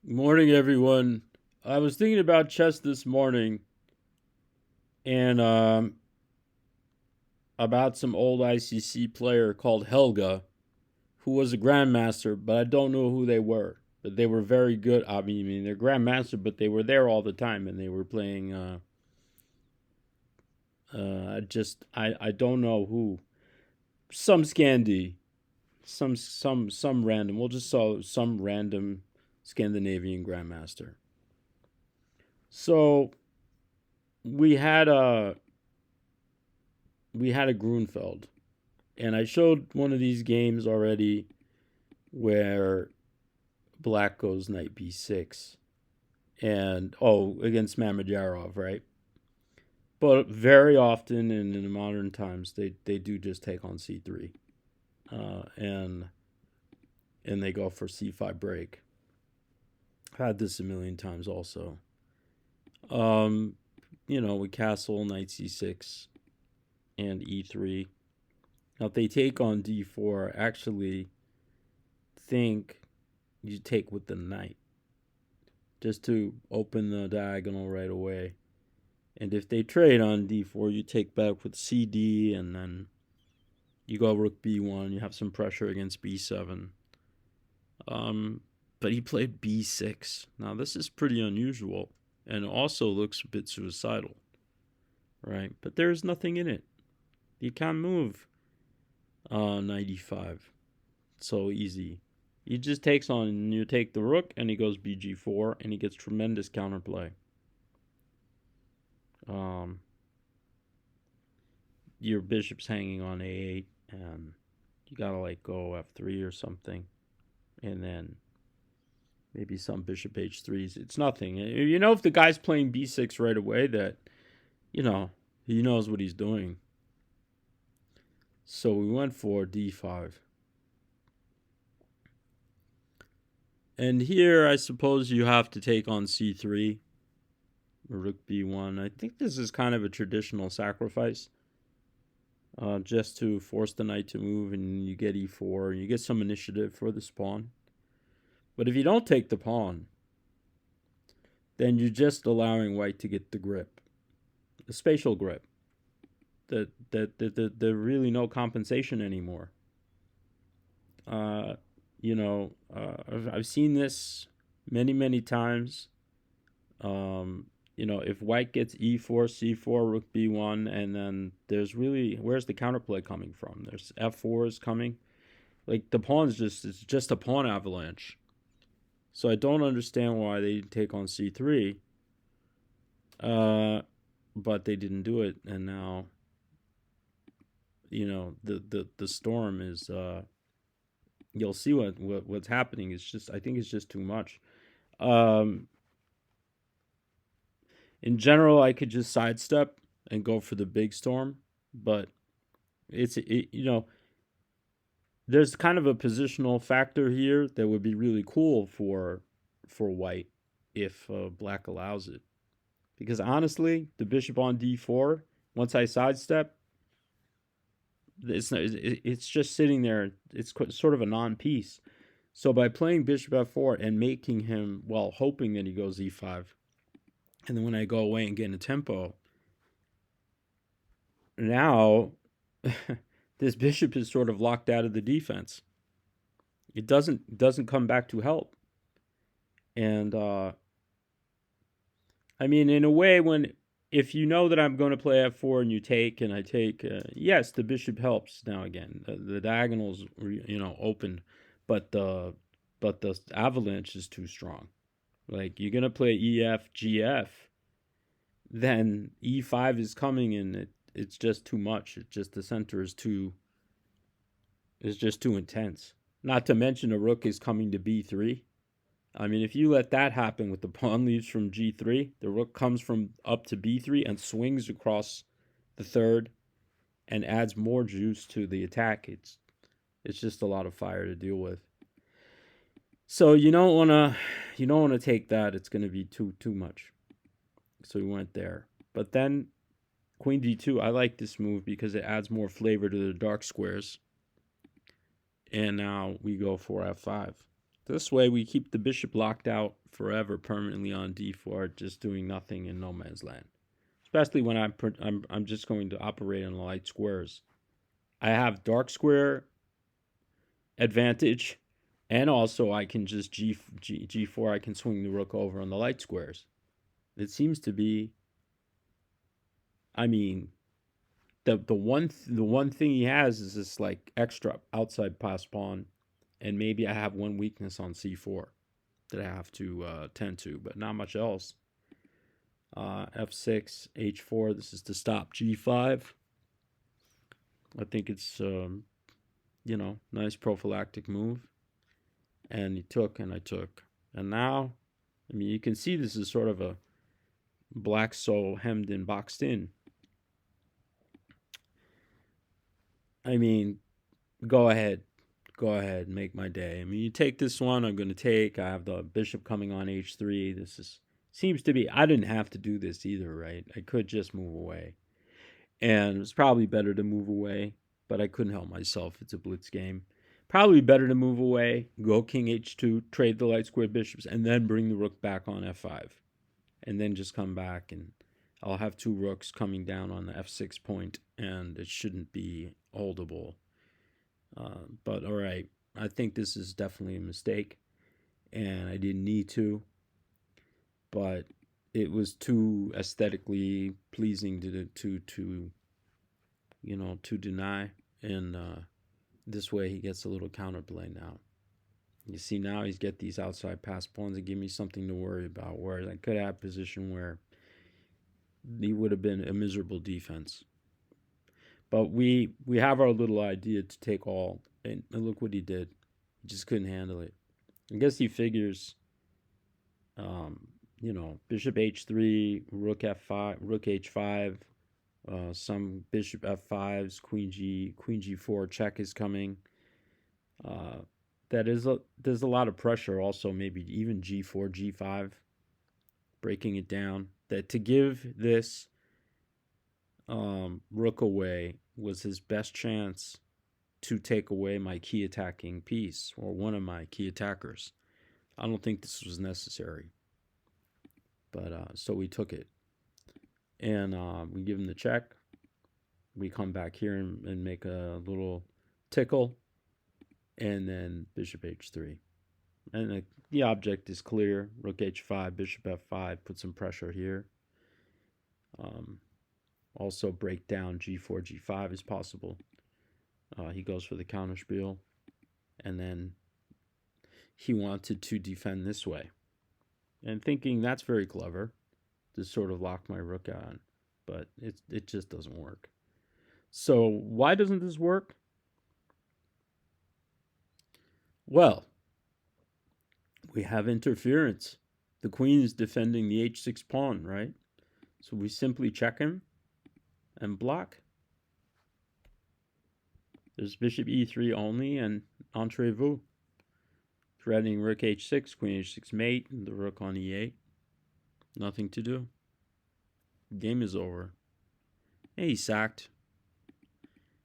Morning, everyone. I was thinking about chess this morning and about some old ICC player called Helga, who was a Grandmaster, but I don't know who they were. But they were very good. I mean, they're Grandmaster, but they were there all the time, and they were playing. I don't know who. Some Scandi, some random. We'll just saw some random Scandinavian Grandmaster. So we had a we had a Gruenfeld, and I showed one of these games already where black goes knight b6 and against Mamajarov, right? But very often in the modern times they do just take on c3, and they go for c5 break. I've had this a million times also. Um, we castle knight c6 and e3. Now if they take on d4, actually think you take with the knight just to open the diagonal right away. And if they trade on d4, you take back with cd, and then you go rook b1. You have some pressure against b7. But he played b6. Now this is pretty unusual, and also looks a bit suicidal, right? But there's nothing in it. You can't move 95 so easy. He just takes on, you take the rook, and he goes bg4, and he gets tremendous counterplay. Um, your bishop's hanging on a8, and you gotta like go f3 or something, and then maybe some bishop h3s. It's nothing. If the guy's playing b6 right away, that he knows what he's doing. So we went for d5. And here, I suppose you have to take on c3, rook b1. I think this is kind of a traditional sacrifice, just to force the knight to move, and you get e4, and you get some initiative for the pawn. But if you don't take the pawn, then you're just allowing white to get the grip, the spatial grip. There's really no compensation anymore. Uh, I've seen this many times. If white gets e4, c4, rook b1, and then where's the counterplay coming from? There's f4 is coming. Like the pawn's it's just a pawn avalanche. So I don't understand why they didn't take on c3. But they didn't do it, and now the storm is you'll see what's happening. I think it's just too much. Um, in general, I could just sidestep and go for the big storm, but there's kind of a positional factor here that would be really cool for white if black allows it. Because honestly, the bishop on d4, once I sidestep, it's just sitting there. It's sort of a non-piece. So by playing bishop f4 and making him, well, hoping that he goes e5, and then when I go away and get in a tempo, now this bishop is sort of locked out of the defense. It doesn't come back to help. And I mean, in a way, if you know that I'm going to play f4 and you take and I take, yes, the bishop helps now again. The diagonal's open, but the avalanche is too strong. Like you're gonna play ef gf, then e5 is coming, and it's just too much. It just the center is just too intense. Not to mention a rook is coming to b3. I mean, if you let that happen with the pawn leaves from g3, the rook comes from up to b3 and swings across the third and adds more juice to the attack. It's just a lot of fire to deal with. So you don't wanna take that. It's gonna be too much. So we went there. But then queen d2, I like this move because it adds more flavor to the dark squares. And now we go for f5. This way we keep the bishop locked out forever permanently on d4, just doing nothing in no man's land. Especially when I'm just going to operate on the light squares. I have dark square advantage, and also I can just g4. I can swing the rook over on the light squares. It seems to be. I mean, the one thing he has is this like extra outside pass pawn, and maybe I have one weakness on c4 that I have to tend to, but not much else. F6, h4. This is to stop g5. I think it's nice prophylactic move. And he took, and I took, and now, I mean, you can see this is sort of a black soul hemmed and boxed in. I mean, go ahead, make my day. I mean, you take this one, I'm going to take. I have the bishop coming on h3. This seems to be. I didn't have to do this either, right? I could just move away, and it's probably better to move away, but I couldn't help myself. It's a blitz game. Probably better to move away, go king h2, trade the light square bishops, and then bring the rook back on f5, and then just come back, and I'll have two rooks coming down on the f6 point, and it shouldn't be holdable. But all right, I think this is definitely a mistake, and I didn't need to, but it was too aesthetically pleasing to deny, and this way he gets a little counterplay now. You see, now he's get these outside pass pawns and give me something to worry about, whereas I could have a position where he would have been a miserable defense. But we have our little idea to take all, and look what he did. He just couldn't handle it. I guess he figures, bishop h3, rook f5, rook h5, some bishop f5s, queen g4 check is coming. There's a lot of pressure also, maybe even g4, g5, breaking it down. That to give this rook away was his best chance to take away my key attacking piece, or one of my key attackers. I don't think this was necessary, but so we took it, and we give him the check. We come back here and make a little tickle, and then bishop h3, and the object is clear. Rook h5, bishop f5, put some pressure here. Also break down g4, g5 is possible. He goes for the counterspiel, and then he wanted to defend this way, and thinking that's very clever to sort of lock my rook on, but it just doesn't work. So why doesn't this work? Well, we have interference. The queen is defending the h6 pawn, right? So we simply check him and block. There's bishop e3 only, and entrez-vous. Threatening rook h6, queen h6 mate, and the rook on e8. Nothing to do. Game is over. And he sacked.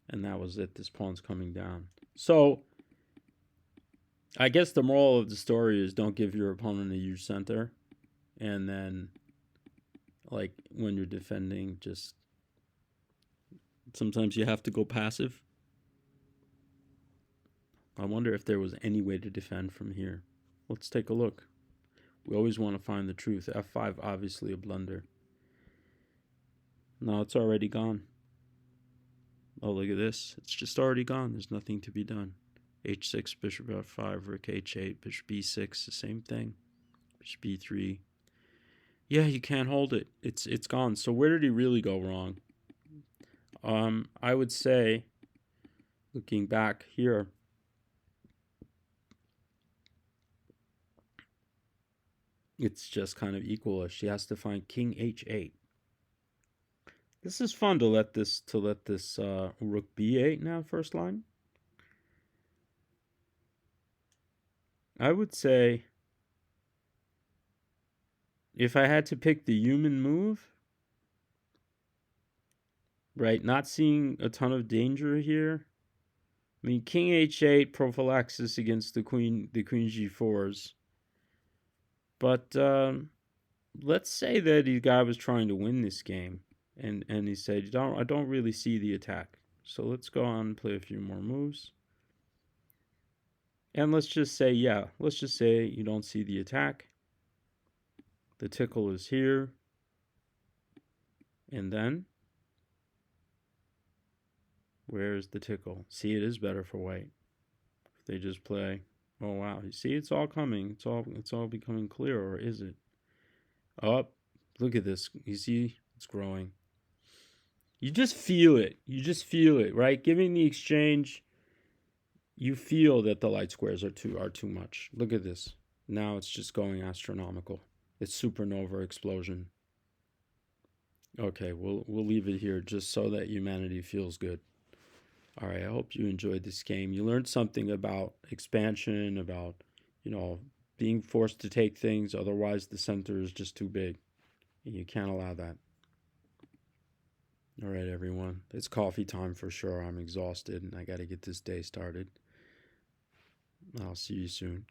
And that was it. This pawn's coming down. So, I guess the moral of the story is don't give your opponent a huge center. And then, like, when you're defending, just sometimes you have to go passive. I wonder if there was any way to defend from here. Let's take a look. We always want to find the truth. f5, obviously a blunder. No, it's already gone. Oh, look at this. It's just already gone. There's nothing to be done. h6, bishop f5, rook h8, bishop e6, the same thing. Bishop e3. Yeah, you can't hold it. It's gone. So where did he really go wrong? I would say, looking back here, it's just kind of equalish. She has to find king h8. This is fun to let this rook b8 now first line. I would say, if I had to pick the human move, right, not seeing a ton of danger here, I mean, king h8 prophylaxis against the queen g4s. But let's say that the guy was trying to win this game, and he said, I don't really see the attack. So let's go on and play a few more moves. And let's just say, yeah, let's just say you don't see the attack. The tickle is here. And then, where's the tickle? See, it is better for white. If they just play, oh wow, you see, it's all coming. It's all becoming clear, or is it? Oh, look at this. You see, it's growing. You just feel it. You just feel it, right? Giving the exchange, you feel that the light squares are too much. Look at this. Now it's just going astronomical. It's supernova explosion. Okay, we'll leave it here just so that humanity feels good. All right, I hope you enjoyed this game. You learned something about expansion, about, being forced to take things, otherwise the center is just too big. And you can't allow that. All right, everyone. It's coffee time for sure. I'm exhausted and I got to get this day started. I'll see you soon.